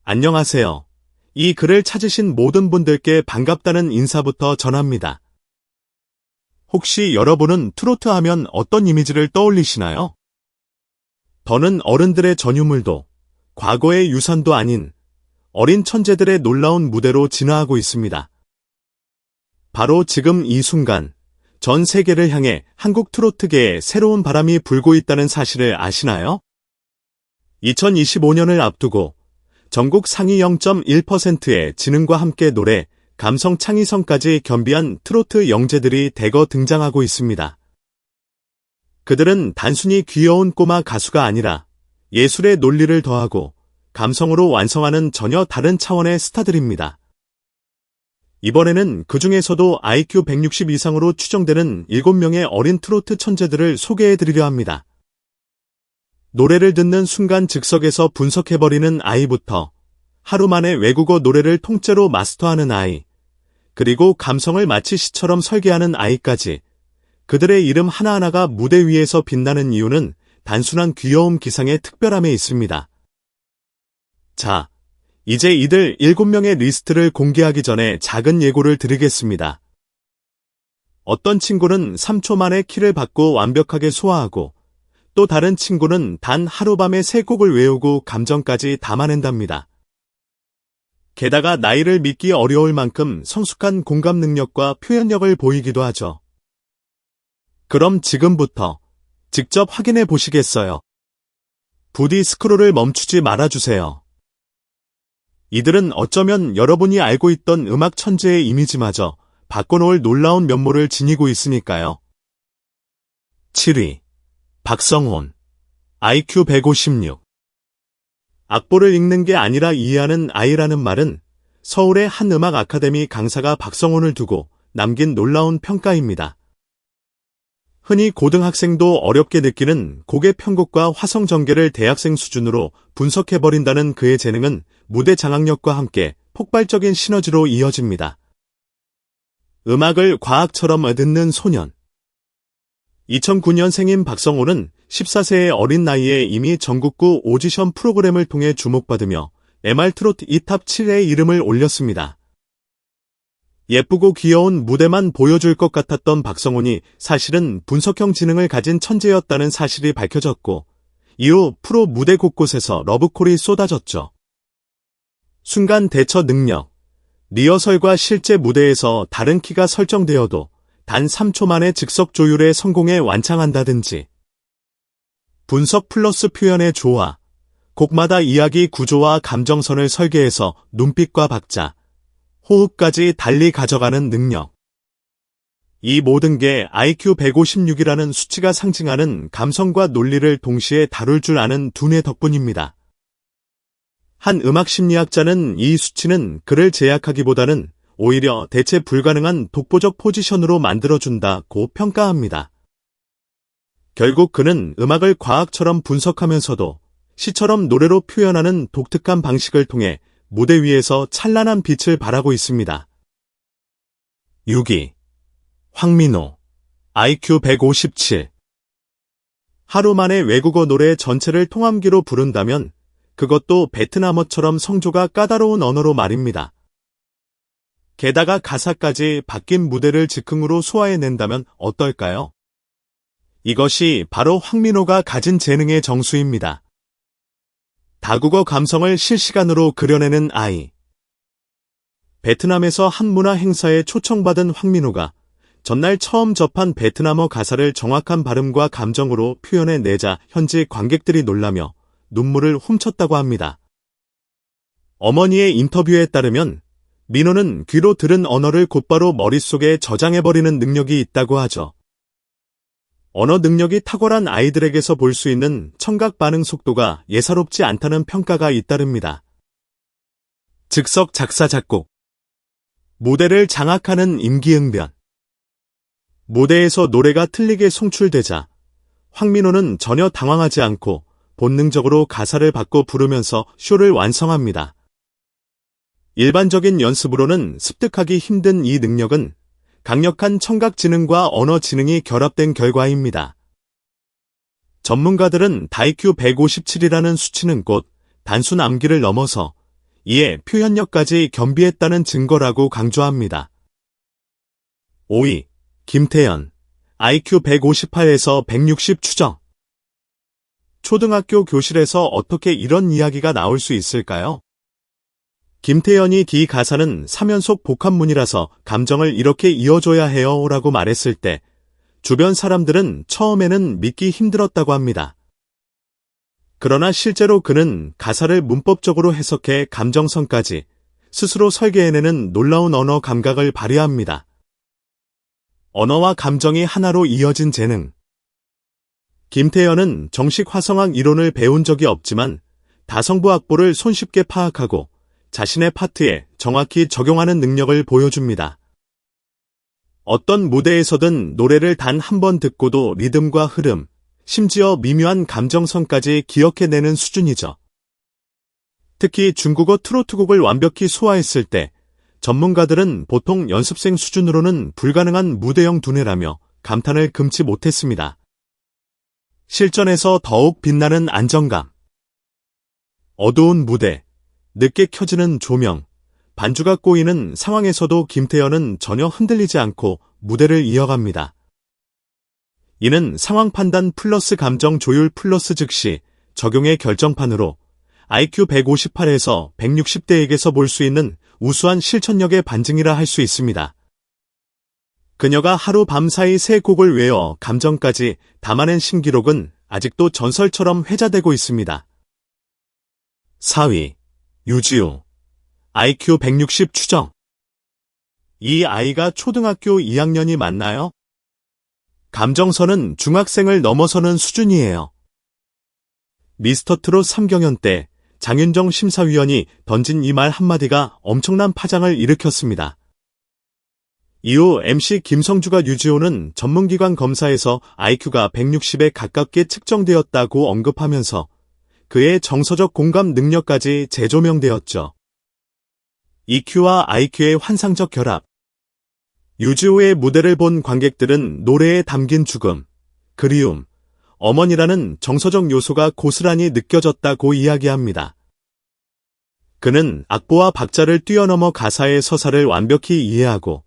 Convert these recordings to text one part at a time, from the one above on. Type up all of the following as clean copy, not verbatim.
안녕하세요. 이 글을 찾으신 모든 분들께 반갑다는 인사부터 전합니다. 혹시 여러분은 트로트 하면 어떤 이미지를 떠올리시나요? 더는 어른들의 전유물도 과거의 유산도 아닌 어린 천재들의 놀라운 무대로 진화하고 있습니다. 바로 지금 이 순간 전 세계를 향해 한국 트로트계에 새로운 바람이 불고 있다는 사실을 아시나요? 2025년을 앞두고 전국 상위 0.1%의 지능과 함께 노래, 감성 창의성까지 겸비한 트로트 영재들이 대거 등장하고 있습니다. 그들은 단순히 귀여운 꼬마 가수가 아니라 예술의 논리를 더하고 감성으로 완성하는 전혀 다른 차원의 스타들입니다. 이번에는 그 중에서도 IQ 160 이상으로 추정되는 7명의 어린 트로트 천재들을 소개해드리려 합니다. 노래를 듣는 순간 즉석에서 분석해버리는 아이부터 하루 만에 외국어 노래를 통째로 마스터하는 아이, 그리고 감성을 마치 시처럼 설계하는 아이까지 그들의 이름 하나하나가 무대 위에서 빛나는 이유는 단순한 귀여움 기상의 특별함에 있습니다. 자, 이제 이들 7명의 리스트를 공개하기 전에 작은 예고를 드리겠습니다. 어떤 친구는 3초 만에 키를 받고 완벽하게 소화하고 또 다른 친구는 단 하룻밤에 3곡을 외우고 감정까지 담아낸답니다. 게다가 나이를 믿기 어려울 만큼 성숙한 공감 능력과 표현력을 보이기도 하죠. 그럼 지금부터 직접 확인해 보시겠어요? 부디 스크롤을 멈추지 말아주세요. 이들은 어쩌면 여러분이 알고 있던 음악 천재의 이미지마저 바꿔놓을 놀라운 면모를 지니고 있으니까요. 7위. 박성혼. IQ 156. 악보를 읽는 게 아니라 이해하는 아이라는 말은 서울의 한 음악 아카데미 강사가 박성혼을 두고 남긴 놀라운 평가입니다. 흔히 고등학생도 어렵게 느끼는 곡의 편곡과 화성 전개를 대학생 수준으로 분석해버린다는 그의 재능은 무대 장악력과 함께 폭발적인 시너지로 이어집니다. 음악을 과학처럼 듣는 소년. 2009년생인 박성혼은 14세의 어린 나이에 이미 전국구 오디션 프로그램을 통해 주목받으며 MR트로트 2탑 7에 이름을 올렸습니다. 예쁘고 귀여운 무대만 보여줄 것 같았던 박성혼이 사실은 분석형 지능을 가진 천재였다는 사실이 밝혀졌고 이후 프로 무대 곳곳에서 러브콜이 쏟아졌죠. 순간 대처 능력, 리허설과 실제 무대에서 다른 키가 설정되어도 단 3초 만에 즉석 조율에 성공해 완창한다든지 분석 플러스 표현의 조화, 곡마다 이야기 구조와 감정선을 설계해서 눈빛과 박자, 호흡까지 달리 가져가는 능력. 이 모든 게 IQ 156이라는 수치가 상징하는 감성과 논리를 동시에 다룰 줄 아는 두뇌 덕분입니다. 한 음악 심리학자는 이 수치는 그를 제약하기보다는 오히려 대체 불가능한 독보적 포지션으로 만들어준다고 평가합니다. 결국 그는 음악을 과학처럼 분석하면서도 시처럼 노래로 표현하는 독특한 방식을 통해 무대 위에서 찬란한 빛을 발하고 있습니다. 6위. 황민호. IQ 157. 하루 만에 외국어 노래 전체를 통함기로 부른다면 그것도 베트남어처럼 성조가 까다로운 언어로 말입니다. 게다가 가사까지 바뀐 무대를 즉흥으로 소화해낸다면 어떨까요? 이것이 바로 황민호가 가진 재능의 정수입니다. 다국어 감성을 실시간으로 그려내는 아이. 베트남에서 한 문화 행사에 초청받은 황민호가 전날 처음 접한 베트남어 가사를 정확한 발음과 감정으로 표현해내자 현지 관객들이 놀라며 눈물을 훔쳤다고 합니다. 어머니의 인터뷰에 따르면 민호는 귀로 들은 언어를 곧바로 머릿속에 저장해버리는 능력이 있다고 하죠. 언어 능력이 탁월한 아이들에게서 볼 수 있는 청각 반응 속도가 예사롭지 않다는 평가가 잇따릅니다. 즉석 작사 작곡. 무대를 장악하는 임기응변. 무대에서 노래가 틀리게 송출되자 황민호는 전혀 당황하지 않고 본능적으로 가사를 바꿔 부르면서 쇼를 완성합니다. 일반적인 연습으로는 습득하기 힘든 이 능력은 강력한 청각 지능과 언어 지능이 결합된 결과입니다. 전문가들은 IQ 157이라는 수치는 곧 단순 암기를 넘어서 이에 표현력까지 겸비했다는 증거라고 강조합니다. 5위, 김태연, IQ 158에서 160 추정. 초등학교 교실에서 어떻게 이런 이야기가 나올 수 있을까요? 김태연이 뒤 가사는 3연속 복합문이라서 감정을 이렇게 이어줘야 해요 라고 말했을 때 주변 사람들은 처음에는 믿기 힘들었다고 합니다. 그러나 실제로 그는 가사를 문법적으로 해석해 감정선까지 스스로 설계해내는 놀라운 언어 감각을 발휘합니다. 언어와 감정이 하나로 이어진 재능. 김태연은 정식 화성학 이론을 배운 적이 없지만 다성부 악보를 손쉽게 파악하고 자신의 파트에 정확히 적용하는 능력을 보여줍니다. 어떤 무대에서든 노래를 단 한 번 듣고도 리듬과 흐름, 심지어 미묘한 감정선까지 기억해내는 수준이죠. 특히 중국어 트로트곡을 완벽히 소화했을 때 전문가들은 보통 연습생 수준으로는 불가능한 무대형 두뇌라며 감탄을 금치 못했습니다. 실전에서 더욱 빛나는 안정감. 어두운 무대, 늦게 켜지는 조명, 반주가 꼬이는 상황에서도 김태연은 전혀 흔들리지 않고 무대를 이어갑니다. 이는 상황 판단 플러스 감정 조율 플러스 즉시 적용의 결정판으로 IQ 158에서 160대에게서 볼 수 있는 우수한 실천력의 반증이라 할 수 있습니다. 그녀가 하루 밤 사이 세 곡을 외워 감정까지 담아낸 신기록은 아직도 전설처럼 회자되고 있습니다. 4위, 유지우, IQ 160 추정. 이 아이가 초등학교 2학년이 맞나요? 감정선은 중학생을 넘어서는 수준이에요. 미스터트롯 3경연 때 장윤정 심사위원이 던진 이 말 한마디가 엄청난 파장을 일으켰습니다. 이후 MC 김성주가 유지호는 전문기관 검사에서 IQ가 160에 가깝게 측정되었다고 언급하면서 그의 정서적 공감 능력까지 재조명되었죠. EQ와 IQ의 환상적 결합. 유지호의 무대를 본 관객들은 노래에 담긴 죽음, 그리움, 어머니라는 정서적 요소가 고스란히 느껴졌다고 이야기합니다. 그는 악보와 박자를 뛰어넘어 가사의 서사를 완벽히 이해하고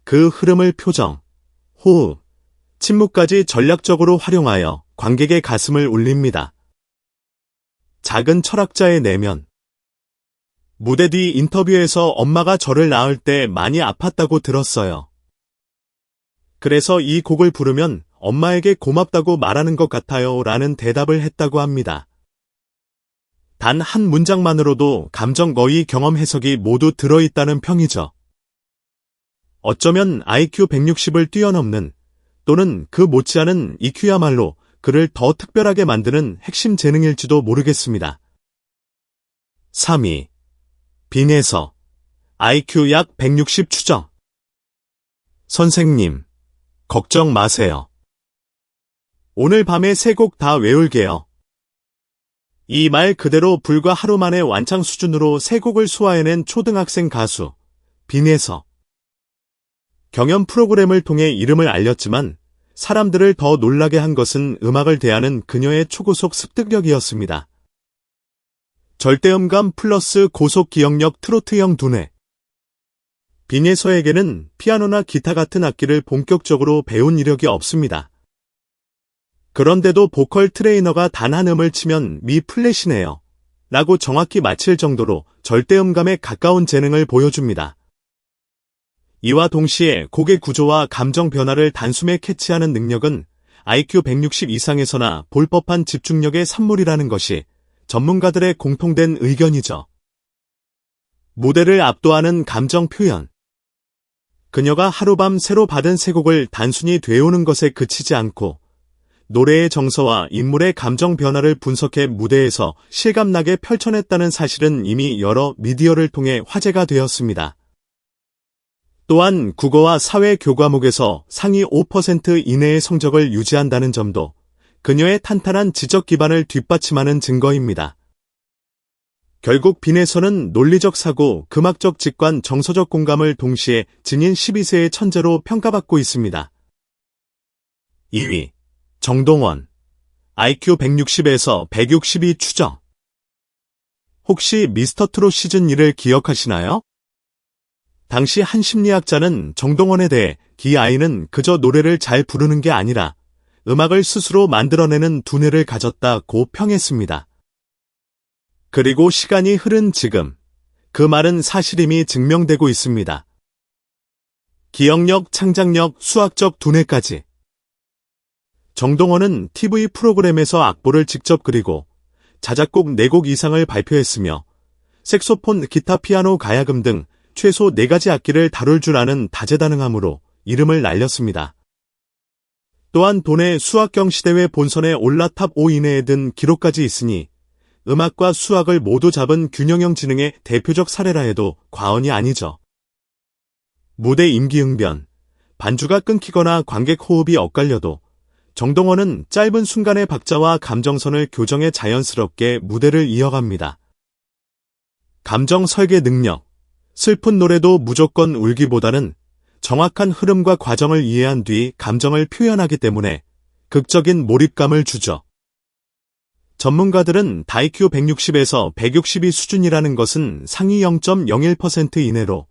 그 흐름을 표정, 호흡, 침묵까지 전략적으로 활용하여 관객의 가슴을 울립니다. 작은 철학자의 내면. 무대 뒤 인터뷰에서 엄마가 저를 낳을 때 많이 아팠다고 들었어요. 그래서 이 곡을 부르면 엄마에게 고맙다고 말하는 것 같아요 라는 대답을 했다고 합니다. 단 한 문장만으로도 감정 거의 경험 해석이 모두 들어있다는 평이죠. 어쩌면 IQ 160을 뛰어넘는 또는 그 못지않은 EQ야말로 그를 더 특별하게 만드는 핵심 재능일지도 모르겠습니다. 3위, 빈에서 IQ 약 160 추정. 선생님, 걱정 마세요. 오늘 밤에 세 곡 다 외울게요. 이 말 그대로 불과 하루 만에 완창 수준으로 세 곡을 소화해낸 초등학생 가수, 빈에서. 경연 프로그램을 통해 이름을 알렸지만 사람들을 더 놀라게 한 것은 음악을 대하는 그녀의 초고속 습득력이었습니다. 절대음감 플러스 고속 기억력 트로트형 두뇌. 빈예서에게는 피아노나 기타 같은 악기를 본격적으로 배운 이력이 없습니다. 그런데도 보컬 트레이너가 단 한 음을 치면 미 플랫이네요 라고 정확히 맞힐 정도로 절대음감에 가까운 재능을 보여줍니다. 이와 동시에 곡의 구조와 감정 변화를 단숨에 캐치하는 능력은 IQ 160 이상에서나 볼 법한 집중력의 산물이라는 것이 전문가들의 공통된 의견이죠. 무대를 압도하는 감정 표현. 그녀가 하룻밤 새로 받은 세 곡을 단순히 되오는 것에 그치지 않고 노래의 정서와 인물의 감정 변화를 분석해 무대에서 실감나게 펼쳐냈다는 사실은 이미 여러 미디어를 통해 화제가 되었습니다. 또한 국어와 사회 교과목에서 상위 5% 이내의 성적을 유지한다는 점도 그녀의 탄탄한 지적 기반을 뒷받침하는 증거입니다. 결국 빈에서는 논리적 사고, 금학적 직관, 정서적 공감을 동시에 지닌 12세의 천재로 평가받고 있습니다. 2위, 정동원, IQ 160에서 162 추정. 혹시 미스터 트롯 시즌 1을 기억하시나요? 당시 한 심리학자는 정동원에 대해 이 아이는 그저 노래를 잘 부르는 게 아니라 음악을 스스로 만들어내는 두뇌를 가졌다고 평했습니다. 그리고 시간이 흐른 지금, 그 말은 사실임이 증명되고 있습니다. 기억력, 창작력, 수학적 두뇌까지. 정동원은 TV 프로그램에서 악보를 직접 그리고 자작곡 4곡 이상을 발표했으며 색소폰, 기타, 피아노, 가야금 등 최소 4가지 악기를 다룰 줄 아는 다재다능함으로 이름을 날렸습니다. 또한 도내 수학경시대회 본선에 올라 탑 5 이내에 든 기록까지 있으니 음악과 수학을 모두 잡은 균형형 지능의 대표적 사례라 해도 과언이 아니죠. 무대 임기응변, 반주가 끊기거나 관객 호흡이 엇갈려도 정동원은 짧은 순간의 박자와 감정선을 교정해 자연스럽게 무대를 이어갑니다. 감정 설계 능력, 슬픈 노래도 무조건 울기보다는 정확한 흐름과 과정을 이해한 뒤 감정을 표현하기 때문에 극적인 몰입감을 주죠. 전문가들은 IQ 160에서 162 수준이라는 것은 상위 0.01% 이내로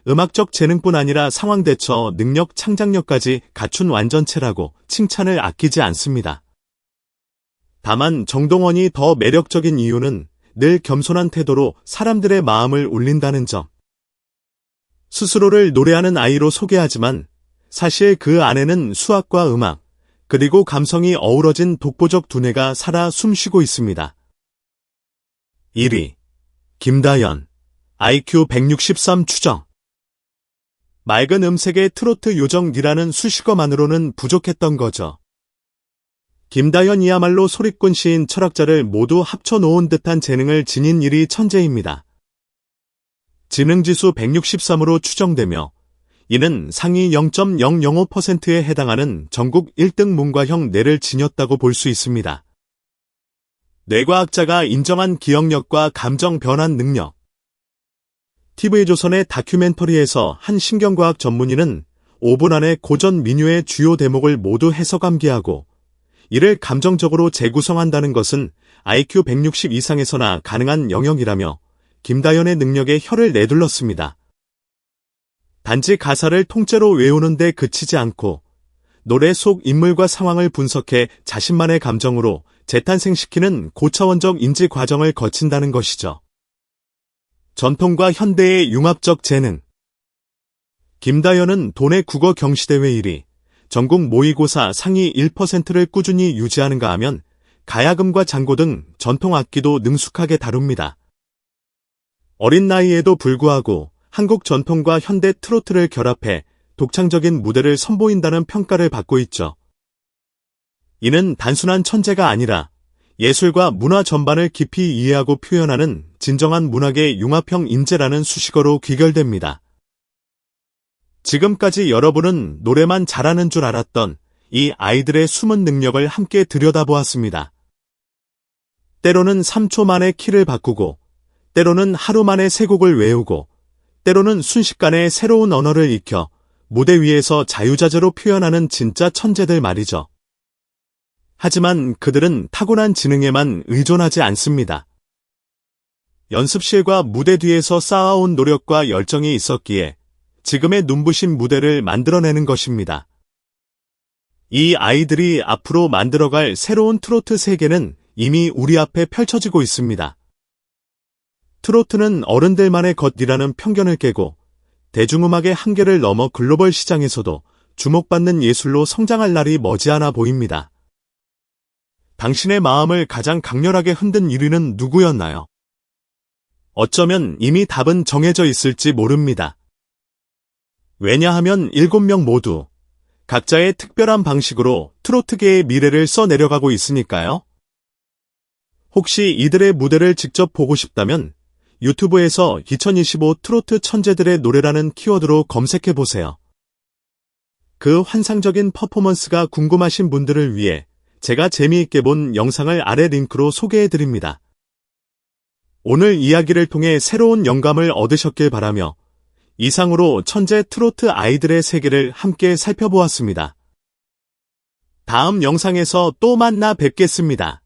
음악적 재능뿐 아니라 상황 대처, 능력, 창작력까지 갖춘 완전체라고 칭찬을 아끼지 않습니다. 다만 정동원이 더 매력적인 이유는 늘 겸손한 태도로 사람들의 마음을 울린다는 점. 스스로를 노래하는 아이로 소개하지만 사실 그 안에는 수학과 음악, 그리고 감성이 어우러진 독보적 두뇌가 살아 숨쉬고 있습니다. 1위. 김다연. IQ 163 추정. 맑은 음색의 트로트 요정이라는 수식어만으로는 부족했던 거죠. 김다연이야말로 소리꾼 시인 철학자를 모두 합쳐놓은 듯한 재능을 지닌 1위 천재입니다. 지능지수 163으로 추정되며 이는 상위 0.005%에 해당하는 전국 1등 문과형 뇌를 지녔다고 볼 수 있습니다. 뇌과학자가 인정한 기억력과 감정 변환 능력. TV조선의 다큐멘터리에서 한 신경과학 전문의는 5분 안에 고전 민요의 주요 대목을 모두 해석 암기하고 이를 감정적으로 재구성한다는 것은 IQ 160 이상에서나 가능한 영역이라며 김다연의 능력에 혀를 내둘렀습니다. 단지 가사를 통째로 외우는 데 그치지 않고 노래 속 인물과 상황을 분석해 자신만의 감정으로 재탄생시키는 고차원적 인지 과정을 거친다는 것이죠. 전통과 현대의 융합적 재능. 김다연은 도내 국어 경시대회 1위, 전국 모의고사 상위 1%를 꾸준히 유지하는가 하면 가야금과 장고 등 전통 악기도 능숙하게 다룹니다. 어린 나이에도 불구하고 한국 전통과 현대 트로트를 결합해 독창적인 무대를 선보인다는 평가를 받고 있죠. 이는 단순한 천재가 아니라 예술과 문화 전반을 깊이 이해하고 표현하는 진정한 문학의 융합형 인재라는 수식어로 귀결됩니다. 지금까지 여러분은 노래만 잘하는 줄 알았던 이 아이들의 숨은 능력을 함께 들여다보았습니다. 때로는 3초 만에 키를 바꾸고, 때로는 하루 만에 3곡을 외우고, 때로는 순식간에 새로운 언어를 익혀 무대 위에서 자유자재로 표현하는 진짜 천재들 말이죠. 하지만 그들은 타고난 지능에만 의존하지 않습니다. 연습실과 무대 뒤에서 쌓아온 노력과 열정이 있었기에 지금의 눈부신 무대를 만들어내는 것입니다. 이 아이들이 앞으로 만들어갈 새로운 트로트 세계는 이미 우리 앞에 펼쳐지고 있습니다. 트로트는 어른들만의 것이라는 편견을 깨고 대중음악의 한계를 넘어 글로벌 시장에서도 주목받는 예술로 성장할 날이 머지않아 보입니다. 당신의 마음을 가장 강렬하게 흔든 1위는 누구였나요? 어쩌면 이미 답은 정해져 있을지 모릅니다. 왜냐하면 7명 모두 각자의 특별한 방식으로 트로트계의 미래를 써내려가고 있으니까요. 혹시 이들의 무대를 직접 보고 싶다면 유튜브에서 2025 트로트 천재들의 노래라는 키워드로 검색해보세요. 그 환상적인 퍼포먼스가 궁금하신 분들을 위해 제가 재미있게 본 영상을 아래 링크로 소개해드립니다. 오늘 이야기를 통해 새로운 영감을 얻으셨길 바라며 이상으로 천재 트로트 아이들의 세계를 함께 살펴보았습니다. 다음 영상에서 또 만나 뵙겠습니다.